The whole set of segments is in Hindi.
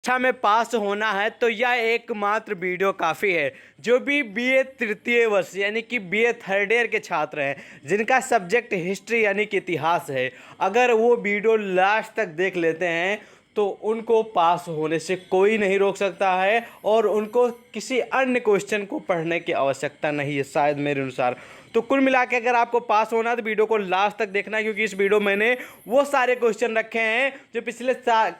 परीक्षा में पास होना है तो यह एकमात्र वीडियो काफ़ी है। जो भी बीए तृतीय वर्ष यानी कि बीए थर्ड ईयर के छात्र हैं जिनका सब्जेक्ट हिस्ट्री यानी कि इतिहास है, अगर वो वीडियो लास्ट तक देख लेते हैं तो उनको पास होने से कोई नहीं रोक सकता है और उनको किसी अन्य क्वेश्चन को पढ़ने की आवश्यकता नहीं है शायद मेरे अनुसार। तो कुल मिला के अगर आपको पास होना है तो वीडियो को लास्ट तक देखना है, क्योंकि इस वीडियो मैंने वो सारे क्वेश्चन रखे हैं जो पिछले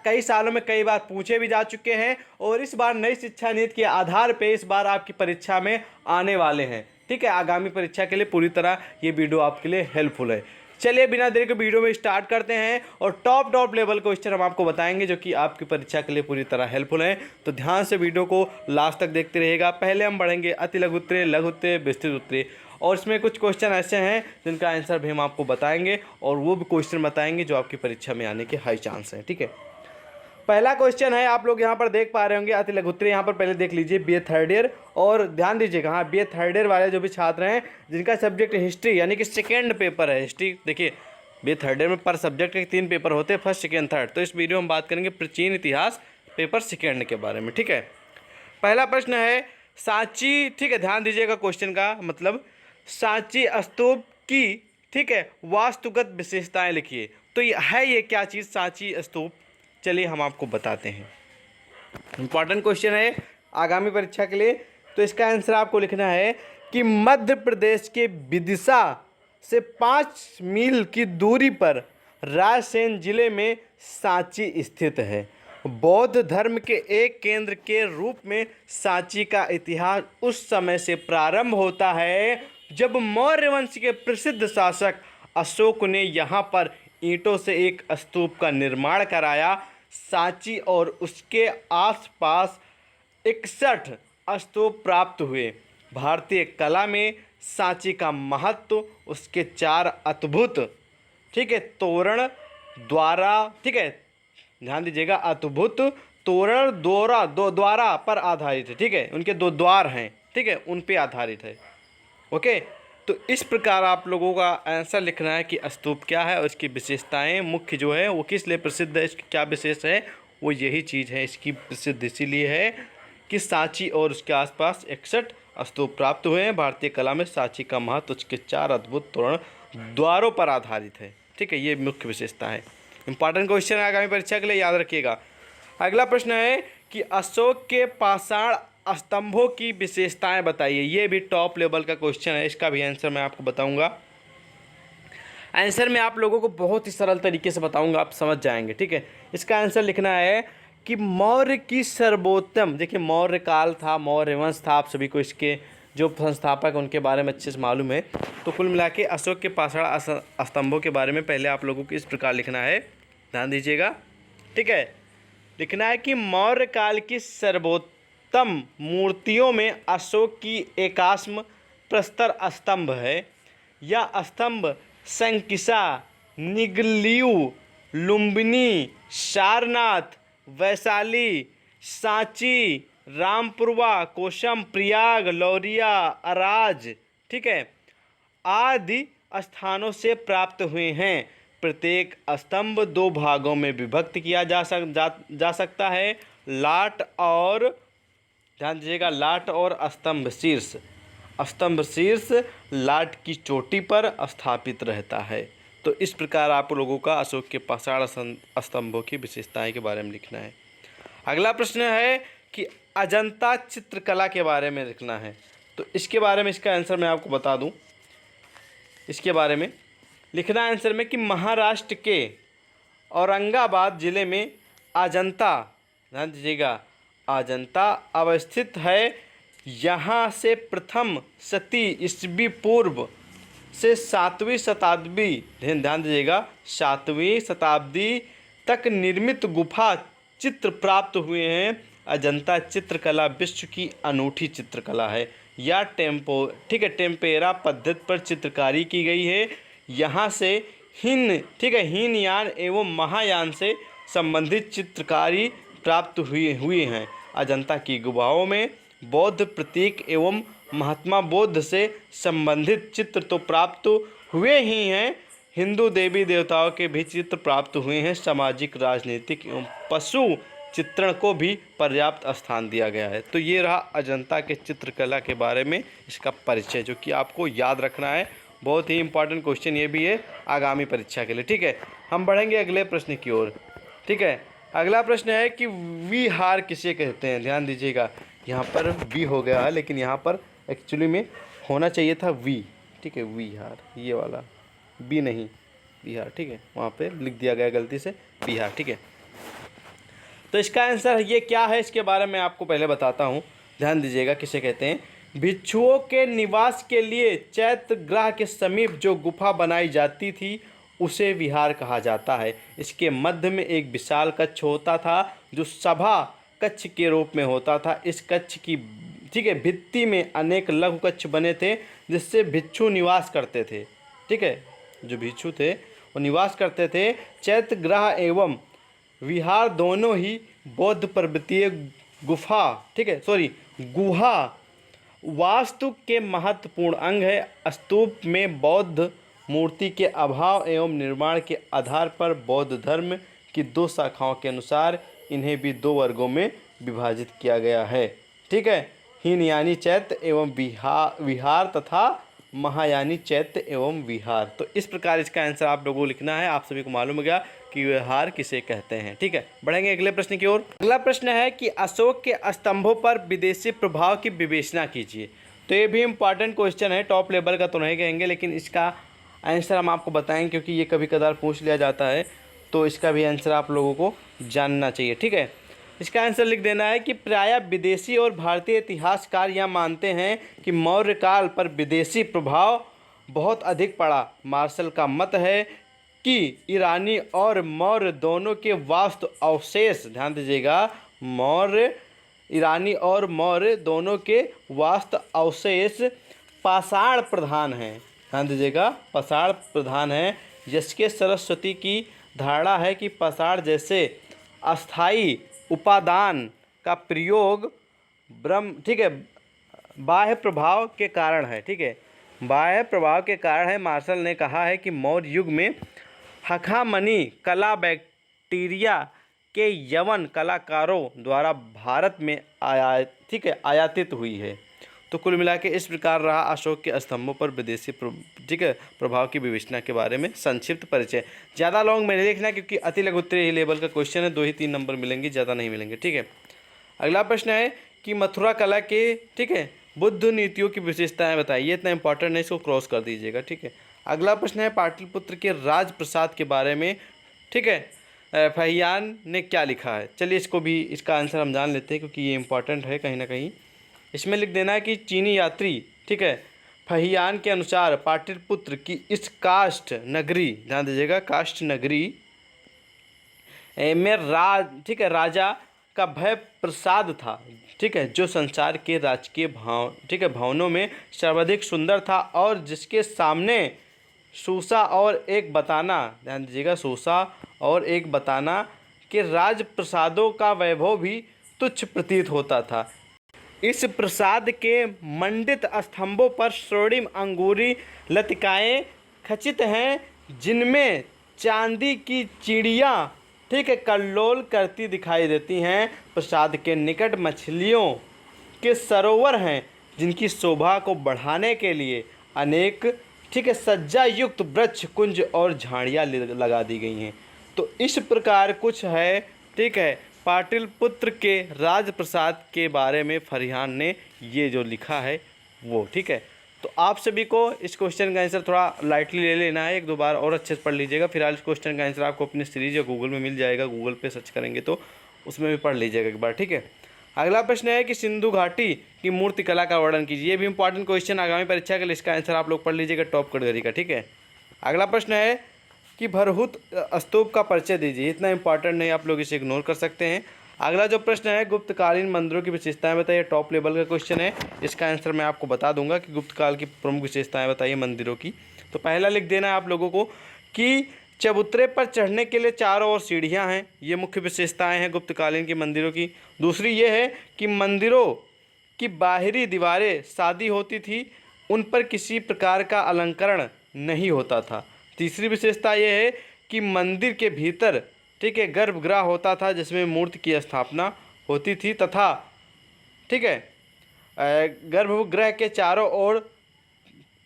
कई सालों में कई बार पूछे भी जा चुके हैं और इस बार नई शिक्षा नीति के आधार पे इस बार आपकी परीक्षा में आने वाले हैं। ठीक है, आगामी परीक्षा के लिए पूरी तरह ये वीडियो आपके लिए हेल्पफुल है। चलिए बिना देरी के वीडियो में स्टार्ट करते हैं और टॉप लेवल क्वेश्चन हम आपको बताएंगे जो कि आपकी परीक्षा के लिए पूरी तरह हेल्पफुल हैं। तो ध्यान से वीडियो को लास्ट तक देखते रहिएगा। पहले हम बढ़ेंगे अति लघु उत्तरीय, लघु उत्तरीय, विस्तृत उत्तरीय, और इसमें कुछ क्वेश्चन ऐसे हैं जिनका आंसर भी हम आपको बताएंगे और वो भी क्वेश्चन बताएंगे जो आपकी परीक्षा में आने के हाई चांस हैं। ठीक है, पहला क्वेश्चन है, आप लोग यहाँ पर देख पा रहे होंगे अति लघु उत्तरीय। यहाँ पर पहले देख लीजिए बीए थर्ड ईयर, और ध्यान दीजिएगा हाँ बीए थर्ड ईयर वाले जो भी छात्र हैं जिनका सब्जेक्ट हिस्ट्री यानी कि सेकेंड पेपर है हिस्ट्री। देखिए बीए थर्ड ईयर में पर सब्जेक्ट के 3 पेपर होते हैं, फर्स्ट सेकेंड थर्ड। तो इस वीडियो में बात करेंगे प्राचीन इतिहास पेपर सेकेंड के बारे में। ठीक है, पहला प्रश्न है सांची, ठीक है ध्यान दीजिएगा क्वेश्चन का मतलब, सांची स्तूप की ठीक है वास्तुगत विशेषताएं लिखिए। तो ये क्या चीज़ सांची स्तूप, चलिए हम आपको बताते हैं। इंपॉर्टेंट क्वेश्चन है आगामी परीक्षा के लिए। तो इसका आंसर आपको लिखना है कि मध्य प्रदेश के विदिशा से 5 मील की दूरी पर रायसेन जिले में सांची स्थित है। बौद्ध धर्म के एक केंद्र के रूप में सांची का इतिहास उस समय से प्रारंभ होता है जब मौर्य वंश के प्रसिद्ध शासक अशोक ने यहाँ पर ईंटों से एक स्तूप का निर्माण कराया। सांची और उसके आसपास 61 स्तूप प्राप्त हुए। भारतीय कला में सांची का महत्व उसके 4 अद्भुत ठीक है तोरण द्वारा, ठीक है ध्यान दीजिएगा, अद्भुत तोरण द्वारा पर आधारित है। ठीक है, उनके 2 द्वार हैं, ठीक है उन पे आधारित है। ओके, तो इस प्रकार आप लोगों का आंसर लिखना है कि स्तूप क्या है और इसकी विशेषताएं मुख्य जो है वो किस लिए प्रसिद्ध है, इसकी क्या विशेष है, वो यही चीज़ है। इसकी प्रसिद्ध इसीलिए है कि सांची और उसके आसपास 61 स्तूप प्राप्त हुए हैं। भारतीय कला में सांची का महत्व उसके 4 अद्भुत तोरण द्वारों पर आधारित है। ठीक है, ये मुख्य विशेषता है। इंपॉर्टेंट क्वेश्चन है आगामी परीक्षा के लिए, याद रखिएगा। अगला प्रश्न है कि अशोक के पाषाण स्तंभों की विशेषताएं बताइए। ये भी टॉप लेवल का क्वेश्चन है, इसका भी आंसर मैं आपको बताऊंगा। आंसर मैं आप लोगों को बहुत ही सरल तरीके से बताऊंगा, आप समझ जाएंगे। ठीक है, इसका आंसर लिखना है कि मौर्य की सर्वोत्तम, देखिए मौर्य काल था, मौर्य वंश था, आप सभी को इसके जो संस्थापक उनके बारे में अच्छे से मालूम है। तो कुल मिला के अशोक के पाषाण स्तंभों के बारे में पहले आप लोगों को इस प्रकार लिखना है, ध्यान दीजिएगा। ठीक है, लिखना है कि मौर्य काल की सर्वोत्तम मूर्तियों में अशोक की एकाश्म प्रस्तर स्तंभ है। यह स्तंभ संकिसा, निगलियु, लुम्बिनी, सारनाथ, वैशाली, सांची, रामपुरवा, कोशम, प्रयाग, लौरिया, अराज ठीक है आदि स्थानों से प्राप्त हुए हैं। प्रत्येक स्तंभ 2 भागों में विभक्त किया जा सकता है, लाट और, ध्यान दीजिएगा, लाट और स्तंभ शीर्ष। स्तंभ शीर्ष लाट की चोटी पर स्थापित रहता है। तो इस प्रकार आप लोगों का अशोक के पाषाण स्तंभों की विशेषताएं के बारे में लिखना है। अगला प्रश्न है कि अजंता चित्रकला के बारे में लिखना है। तो इसके बारे में इसका आंसर मैं आपको बता दूं। इसके बारे में लिखना आंसर में कि महाराष्ट्र के औरंगाबाद जिले में अजंता, ध्यान दीजिएगा, अजंता अवस्थित है। यहाँ से प्रथम शती ईस्वी पूर्व से 7वीं शताब्दी, ध्यान दीजिएगा, 7वीं शताब्दी तक निर्मित गुफा चित्र प्राप्त हुए हैं। अजंता चित्रकला विश्व की अनूठी चित्रकला है। या ठीक है टेम्पेरा पद्धति पर चित्रकारी की गई है। यहाँ से हीनयान एवं महायान से संबंधित चित्रकारी प्राप्त हुए हैं। अजंता की गुफाओं में बौद्ध प्रतीक एवं महात्मा बुद्ध से संबंधित चित्र तो प्राप्त हुए ही हैं, हिंदू देवी देवताओं के भी चित्र प्राप्त हुए हैं। सामाजिक, राजनीतिक एवं पशु चित्रण को भी पर्याप्त स्थान दिया गया है। तो ये रहा अजंता के चित्रकला के बारे में इसका परिचय, जो कि आपको याद रखना है। बहुत ही इंपॉर्टेंट क्वेश्चन ये भी है आगामी परीक्षा के लिए। ठीक है, हम बढ़ेंगे अगले प्रश्न की ओर। ठीक है, अगला प्रश्न है कि विहार किसे कहते हैं। ध्यान दीजिएगा, यहाँ पर वी हो गया है, लेकिन यहाँ पर एक्चुअली में होना चाहिए था वी। ठीक है, विहार, ये वाला बी नहीं, बिहार। ठीक है, वहाँ पे लिख दिया गया गलती से बिहार। ठीक है, तो इसका आंसर ये क्या है, इसके बारे में आपको पहले बताता हूँ। ध्यान दीजिएगा, किसे कहते हैं। भिक्षुओं के निवास के लिए चैत्य ग्रह के समीप जो गुफा बनाई जाती थी उसे विहार कहा जाता है। इसके मध्य में एक विशाल कक्ष होता था जो सभा कक्ष के रूप में होता था। इस कक्ष की, ठीक है, भित्ति में अनेक लघु कक्ष बने थे जिससे भिक्षु निवास करते थे। ठीक है, जो भिक्षु थे वो निवास करते थे। चैत्य ग्रह एवं विहार दोनों ही बौद्ध पर्वतीय गुफा, ठीक है, गुहा वास्तु के महत्वपूर्ण अंग है। स्तूप में बौद्ध मूर्ति के अभाव एवं निर्माण के आधार पर बौद्ध धर्म की दो शाखाओं के अनुसार इन्हें भी दो वर्गों में विभाजित किया गया है। ठीक है, हीनयानी चैत्य एवं विहार तथा महायानी चैत्य एवं विहार। तो इस प्रकार इसका आंसर आप लोगों को लिखना है। आप सभी को मालूम हो गया कि विहार किसे कहते हैं। ठीक है, बढ़ेंगे अगले प्रश्न की ओर। अगला प्रश्न है कि अशोक के स्तंभों पर विदेशी प्रभाव की विवेचना कीजिए। तो ये भी इम्पॉर्टेंट क्वेश्चन है, टॉप लेवल का तो नहीं कहेंगे, लेकिन इसका आंसर हम आपको बताएंगे क्योंकि ये कभी कदार पूछ लिया जाता है, तो इसका भी आंसर आप लोगों को जानना चाहिए। ठीक है, इसका आंसर लिख देना है कि प्रायः विदेशी और भारतीय इतिहासकार यह मानते हैं कि मौर्य काल पर विदेशी प्रभाव बहुत अधिक पड़ा। मार्शल का मत है कि ईरानी और मौर्य दोनों के वास्तु अवशेष, ध्यान दीजिएगा, ईरानी और मौर्य दोनों के वास्तु अवशेष पाषाण प्रधान हैं। ध्यान दीजिएगा, पाषाण प्रधान है। जिसके सरस्वती की धारणा है कि पाषाण जैसे अस्थाई उपादान का प्रयोग ठीक है, बाह्य प्रभाव के कारण है। ठीक है, बाह्य प्रभाव के कारण है। मार्शल ने कहा है कि मौर्य युग में हखामनी कला बैक्टीरिया के यवन कलाकारों द्वारा भारत में आयातित हुई है। तो कुल मिला के इस प्रकार रहा अशोक के स्तंभों पर विदेशी प्रभाव की विवेचना के बारे में संक्षिप्त परिचय। ज़्यादा लॉन्ग में नहीं लिखना क्योंकि अति लघु उत्तरीय लेवल का क्वेश्चन है, 2 ही 3 नंबर मिलेंगे, ज़्यादा नहीं मिलेंगे। ठीक है, अगला प्रश्न है कि मथुरा कला के, ठीक है, बुद्ध नीतियों की विशेषताएं बताइए। इतना इंपॉर्टेंट है, इसको क्रॉस कर दीजिएगा। ठीक है, अगला प्रश्न है पाटलिपुत्र के राजप्रसाद के बारे में। ठीक है, फहियान ने क्या लिखा है। चलिए इसको भी, इसका आंसर हम जान लेते हैं क्योंकि ये इंपॉर्टेंट है कहीं ना कहीं। इसमें लिख देना है कि चीनी यात्री, ठीक है, फहियान के अनुसार पाटलिपुत्र की इस काष्ठ नगरी, ध्यान दीजिएगा, काष्ठ नगरी में ठीक है, राजा का भय प्रसाद था। ठीक है, जो संसार के राजकीय ठीक है, भवनों में सर्वाधिक सुंदर था और जिसके सामने सूसा और एक बताना, ध्यान दीजिएगा, सूसा और एक बताना के राजप्रसादों का वैभव भी तुच्छ प्रतीत होता था। इस प्रसाद के मंडित स्तंभों पर स्वर्णिम अंगूरी लतिकाएँ खचित हैं जिनमें चांदी की चिड़िया, ठीक है, कल्लोल करती दिखाई देती हैं। प्रसाद के निकट मछलियों के सरोवर हैं जिनकी शोभा को बढ़ाने के लिए अनेक, ठीक है, सज्जा युक्त वृक्ष, कुंज और झाड़ियाँ लगा दी गई हैं। तो इस प्रकार कुछ है, ठीक है, पाटलिपुत्र के राजप्रसाद के बारे में फहियान ने ये जो लिखा है वो। ठीक है, तो आप सभी को इस क्वेश्चन का आंसर थोड़ा लाइटली ले लेना है, 1-2 बार और अच्छे से पढ़ लीजिएगा। फिलहाल इस क्वेश्चन का आंसर आपको अपनी सीरीज या गूगल में मिल जाएगा, गूगल पे सर्च करेंगे तो उसमें भी पढ़ लीजिएगा एक बार। ठीक है, अगला प्रश्न है कि सिंधु घाटी की मूर्ति कला का वर्णन कीजिए। ये भी इंपॉर्टेंट क्वेश्चन आगामी परीक्षा के लिए, इसका आंसर आप लोग पढ़ लीजिएगा टॉप कैटेगरी का। ठीक है, अगला प्रश्न है कि भरहुत स्तूप का परिचय दीजिए। इतना इंपॉर्टेंट नहीं, आप लोग इसे इग्नोर कर सकते हैं। अगला जो प्रश्न है गुप्तकालीन मंदिरों की विशेषताएं बताइए। टॉप लेवल का क्वेश्चन है, इसका आंसर मैं आपको बता दूंगा कि गुप्त काल की प्रमुख विशेषताएं बताइए मंदिरों की। तो पहला लिख देना है आप लोगों को कि चबूतरे पर चढ़ने के लिए चारों ओर सीढ़ियां हैं, ये मुख्य विशेषताएं हैं गुप्तकालीन के मंदिरों की। दूसरी ये है कि मंदिरों की बाहरी दीवारें सादी होती थी, उन पर किसी प्रकार का अलंकरण नहीं होता था। तीसरी विशेषता ये है कि मंदिर के भीतर ठीक है, गर्भगृह होता था जिसमें मूर्ति की स्थापना होती थी तथा, ठीक है, गर्भगृह के चारों ओर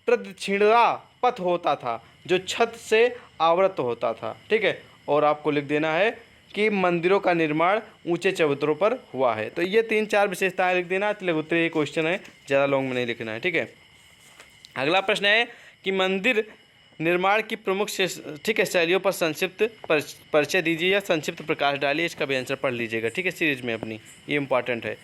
प्रदक्षिणा पथ होता था जो छत से आवृत होता था। ठीक है, और आपको लिख देना है कि मंदिरों का निर्माण ऊंचे चबूतरों पर हुआ है। तो ये 3-4 विशेषताएं लिख देना, लघु उत्तरीय क्वेश्चन है, ज़्यादा लॉन्ग में नहीं लिखना है। ठीक है, अगला प्रश्न है कि मंदिर निर्माण की प्रमुख ठीक है शैलियों पर संक्षिप्त परिचय दीजिए या संक्षिप्त प्रकाश डालिए। इसका भी आंसर पढ़ लीजिएगा। ठीक है, सीरीज में अपनी, ये इंपॉर्टेंट है।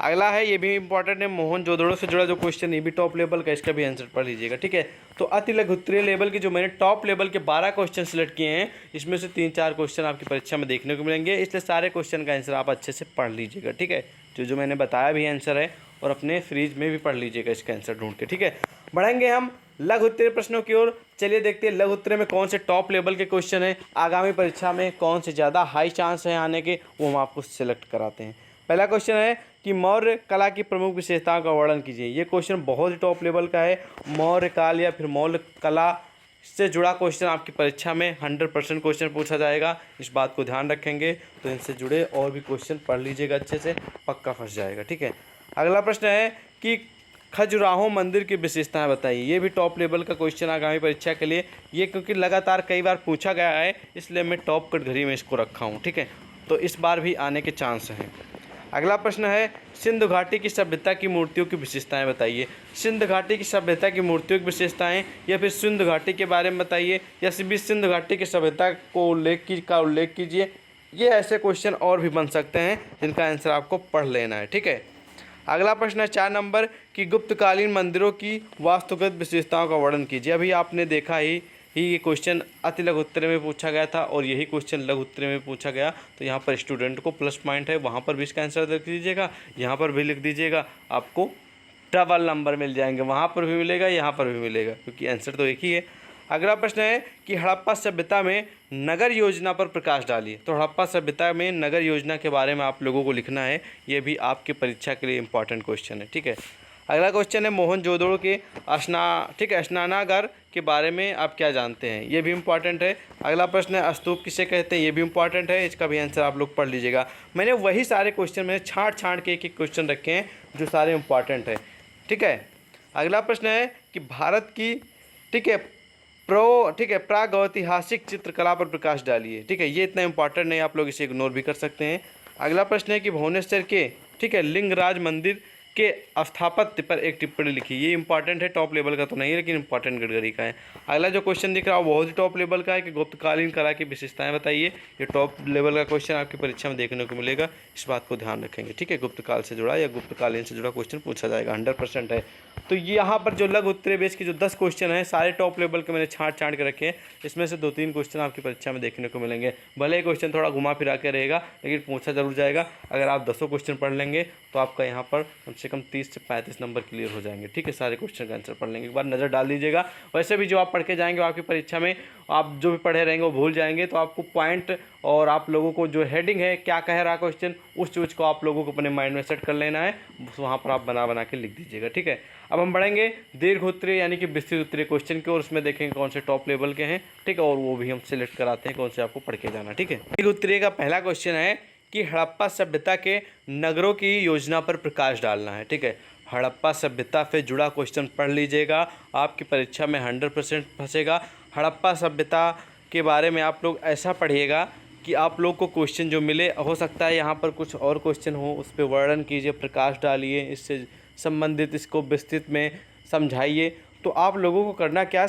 अगला है, ये भी इंपॉर्टेंट है, मोहनजोदड़ो से जुड़ा जो क्वेश्चन, ये भी टॉप लेवल का, इसका भी आंसर पढ़ लीजिएगा। ठीक है, तो अति लघु उत्तरीय लेवल के जो मैंने टॉप लेवल के 12 क्वेश्चन सिलेक्ट किए हैं, इसमें से 3-4 क्वेश्चन आपकी परीक्षा में देखने को मिलेंगे, इसलिए सारे क्वेश्चन का आंसर आप अच्छे से पढ़ लीजिएगा। ठीक है, जो मैंने बताया भी आंसर है, और अपने सीरीज में भी पढ़ लीजिएगा इसका आंसर ढूंढ के। ठीक है, बढ़ेंगे हम लघु उत्तरीय प्रश्नों की ओर। चलिए देखते हैं लघु उत्तरीय में कौन से टॉप लेवल के क्वेश्चन हैं, आगामी परीक्षा में कौन से ज़्यादा हाई चांस हैं आने के, वो हम आपको सिलेक्ट कराते हैं। पहला क्वेश्चन है कि मौर्य कला की प्रमुख विशेषताओं का वर्णन कीजिए। ये क्वेश्चन बहुत ही टॉप लेवल का है। मौर्य काल या फिर मौर्य कला से जुड़ा क्वेश्चन आपकी परीक्षा में 100% क्वेश्चन पूछा जाएगा, इस बात को ध्यान रखेंगे। तो इनसे जुड़े और भी क्वेश्चन पढ़ लीजिएगा अच्छे से, पक्का फंस जाएगा। ठीक है, अगला प्रश्न है कि खजुराहो मंदिर की विशेषताएं बताइए। ये भी टॉप लेवल का क्वेश्चन आगामी परीक्षा के लिए, ये क्योंकि लगातार कई बार पूछा गया है, इसलिए मैं टॉप कैटेगरी में इसको रखा हूँ। ठीक है, तो इस बार भी आने के चांस हैं। अगला प्रश्न है सिंधु घाटी की सभ्यता की मूर्तियों की विशेषताएं बताइए। सिंधु घाटी की सभ्यता की मूर्तियों की विशेषताएं, या फिर सिंधु घाटी के बारे में बताइए, या सिर्फ सिंधु घाटी की सभ्यता को उल्लेख कीजिए। ये ऐसे क्वेश्चन और भी बन सकते हैं जिनका आंसर आपको पढ़ लेना है। ठीक है, अगला प्रश्न है 4 नंबर की गुप्तकालीन मंदिरों की वास्तुगत विशेषताओं का वर्णन कीजिए। अभी आपने देखा ही ये क्वेश्चन अति लघु उत्तरीय में पूछा गया था, और यही क्वेश्चन लघु उत्तरीय में पूछा गया, तो यहाँ पर स्टूडेंट को प्लस पॉइंट है, वहाँ पर भी इसका आंसर लिख दीजिएगा, यहाँ पर भी लिख दीजिएगा, आपको डबल नंबर मिल जाएंगे, वहाँ पर भी मिलेगा, यहाँ पर भी मिलेगा, क्योंकि आंसर तो एक ही है। अगला प्रश्न है कि हड़प्पा सभ्यता में नगर योजना पर प्रकाश डालिए। तो हड़प्पा सभ्यता में नगर योजना के बारे में आप लोगों को लिखना है, ये भी आपकी परीक्षा के लिए इंपॉर्टेंट क्वेश्चन है। ठीक है, अगला क्वेश्चन है मोहनजोदड़ो के स्नानागार के बारे में आप क्या जानते हैं। ये भी इंपॉर्टेंट है। अगला प्रश्न है स्तूप किसे कहते हैं। ये भी इंपॉर्टेंट है, इसका भी आंसर आप लोग पढ़ लीजिएगा। मैंने वही सारे क्वेश्चन मैंने छाँट के एक क्वेश्चन रखे हैं जो सारे इंपॉर्टेंट है। ठीक है, अगला प्रश्न है कि भारत की, ठीक है, प्रागैतिहासिक चित्रकला पर प्रकाश डालिए। ठीक है, ये इतना इंपॉर्टेंट नहीं, आप लोग इसे इग्नोर भी कर सकते हैं। अगला प्रश्न है कि भुवनेश्वर के, ठीक है, लिंगराज मंदिर के स्थापत्य पर एक टिप्पणी लिखी। ये इंपॉर्टेंट है, टॉप लेवल का तो नहीं है, लेकिन इंपॉर्टेंट कैटेगरी का है। अगला जो क्वेश्चन दिख रहा है वो बहुत ही टॉप लेवल का है कि गुप्तकालीन कला की विशेषताएं बताइए। ये टॉप लेवल का क्वेश्चन आपकी परीक्षा में देखने को मिलेगा, इस बात को ध्यान रखेंगे। ठीक है, गुप्तकाल से जुड़ा या गुप्तकालीन से जुड़ा क्वेश्चन पूछा जाएगा, 100% है। तो यहाँ पर जो लघु उत्तरीय बेस के जो 10 क्वेश्चन हैं, सारे टॉप लेवल के मैंने छाँट के रखे हैं। इसमें से 2-3 क्वेश्चन आपकी परीक्षा में देखने को मिलेंगे। भले ही क्वेश्चन थोड़ा घुमा फिरा के रहेगा, लेकिन पूछा जरूर जाएगा। अगर आप 10 क्वेश्चन पढ़ लेंगे तो आपका यहाँ पर कम से कम 30 से 35 नंबर क्लियर हो जाएंगे। ठीक है, सारे क्वेश्चन का आंसर पढ़ लेंगे, एक बार नज़र डाल दीजिएगा। वैसे भी जो आप पढ़ के जाएंगे आपकी परीक्षा में, आप जो भी पढ़े रहेंगे वो भूल जाएंगे, तो आपको पॉइंट और आप लोगों को जो हेडिंग है, क्या कह रहा क्वेश्चन, उस चीज़ को आप लोगों को अपने माइंड में सेट कर लेना है, वहाँ पर आप बना के लिख दीजिएगा। ठीक है, अब हम बढ़ेंगे दीर्घ उत्तरीय यानी कि विस्तृत उत्तरीय क्वेश्चन की, और उसमें देखेंगे कौन से टॉप लेवल के हैं। ठीक है, और वो भी हम सिलेक्ट कराते हैं कौन से आपको पढ़ के जाना। ठीक है, दीर्घ उत्तरीय का पहला क्वेश्चन है कि हड़प्पा सभ्यता के नगरों की योजना पर प्रकाश डालना है। ठीक है, हड़प्पा सभ्यता से जुड़ा क्वेश्चन पढ़ लीजिएगा, आपकी परीक्षा में 100% फंसेगा। हड़प्पा सभ्यता के बारे में आप लोग ऐसा पढ़िएगा कि आप लोग को क्वेश्चन जो मिले, हो सकता है यहाँ पर कुछ और क्वेश्चन हो, उस पर वर्णन कीजिए, प्रकाश डालिए, इससे संबंधित इसको विस्तृत में समझाइए। तो आप लोगों को करना क्या,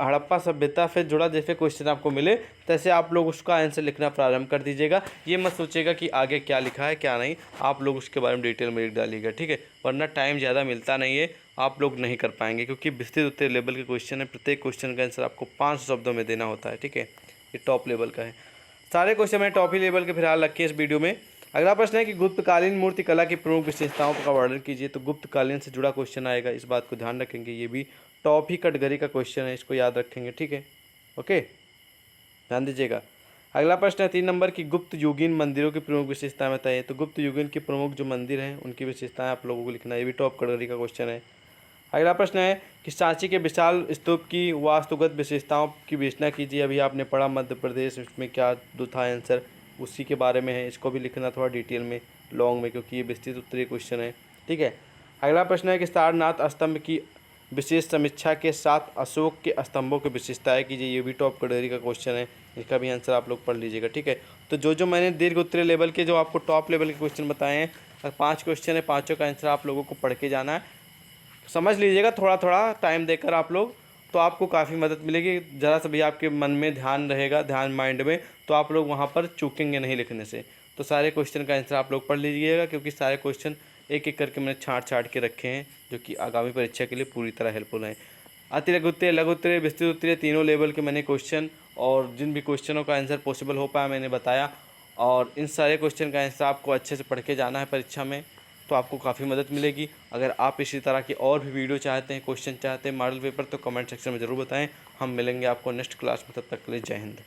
हड़प्पा सभ्यता से जुड़ा जैसे क्वेश्चन आपको मिले तैसे आप लोग उसका आंसर लिखना प्रारंभ कर दीजिएगा। ये मत सोचिएगा कि आगे क्या लिखा है क्या नहीं, आप लोग उसके बारे में डिटेल में लिख डालिएगा। ठीक है, वरना टाइम ज़्यादा मिलता नहीं है, आप लोग नहीं कर पाएंगे, क्योंकि विस्तृत उत्तरीय लेवल के क्वेश्चन है, प्रत्येक क्वेश्चन का आंसर आपको 5 शब्दों में देना होता है। ठीक है, ये टॉप लेवल का है। सारे क्वेश्चन मैंने टॉप ही लेवल के फिलहाल रखे इस वीडियो में। अगला प्रश्न है कि गुप्तकालीन मूर्ति कला की प्रमुख विशेषताओं का वर्णन कीजिए। तो गुप्तकालीन से जुड़ा क्वेश्चन आएगा, इस बात को ध्यान रखेंगे, ये भी टॉप ही कैटेगरी का क्वेश्चन है, इसको याद रखेंगे। ठीक है, ओके, ध्यान दीजिएगा। अगला प्रश्न है 3 नंबर की गुप्त युगीन मंदिरों की प्रमुख विशेषताएं बताइए। तो गुप्त युगीन की प्रमुख जो मंदिर हैं उनकी विशेषताएं आप लोगों को लिखना है, ये भी टॉप कैटेगरी का क्वेश्चन है। अगला प्रश्न है कि सांची के विशाल स्तूप की वास्तुगत विशेषताओं की विवेचना कीजिए। अभी आपने पढ़ा मध्य प्रदेश, इसमें क्या था आंसर, उसी के बारे में है, इसको भी लिखना थोड़ा डिटेल में लॉन्ग में, क्योंकि ये विस्तृत उत्तरीय क्वेश्चन है। ठीक है, अगला प्रश्न है कि सारनाथ स्तंभ की विशेष समीक्षा के साथ अशोक के स्तंभों की विशेषताएं कीजिए। ये भी टॉप कैटेगरी का क्वेश्चन है, इसका भी आंसर आप लोग पढ़ लीजिएगा। ठीक है, तो जो मैंने दीर्घ उत्तरीय लेवल के जो आपको टॉप लेवल के क्वेश्चन बताए हैं, 5 क्वेश्चन है, पाँचों का आंसर आप लोगों को पढ़ के जाना है। समझ लीजिएगा थोड़ा थोड़ा टाइम देकर आप लोग, तो आपको काफ़ी मदद मिलेगी। ज़रा सा भी आपके मन में ध्यान रहेगा, ध्यान माइंड में, तो आप लोग वहाँ पर चूकेंगे नहीं लिखने से। तो सारे क्वेश्चन का आंसर आप लोग पढ़ लीजिएगा, क्योंकि सारे क्वेश्चन एक एक करके मैंने छाँट के रखे हैं, जो कि आगामी परीक्षा के लिए पूरी तरह हेल्पफुल हैं। अति लघु उत्तरीय, लघु उत्तरीय, विस्तृत उत्तरीय, तीनों लेवल के मैंने क्वेश्चन और जिन भी क्वेश्चनों का आंसर पॉसिबल हो पाया मैंने बताया। और इन सारे क्वेश्चन का आंसर आपको अच्छे से पढ़ के जाना है परीक्षा में, तो आपको काफ़ी मदद मिलेगी। अगर आप इसी तरह की और भी वीडियो चाहते हैं, क्वेश्चन चाहते हैं, मॉडल पेपर, तो कमेंट सेक्शन में ज़रूर बताएं। हम मिलेंगे आपको नेक्स्ट क्लास में, तब तक के लिए जय हिंद।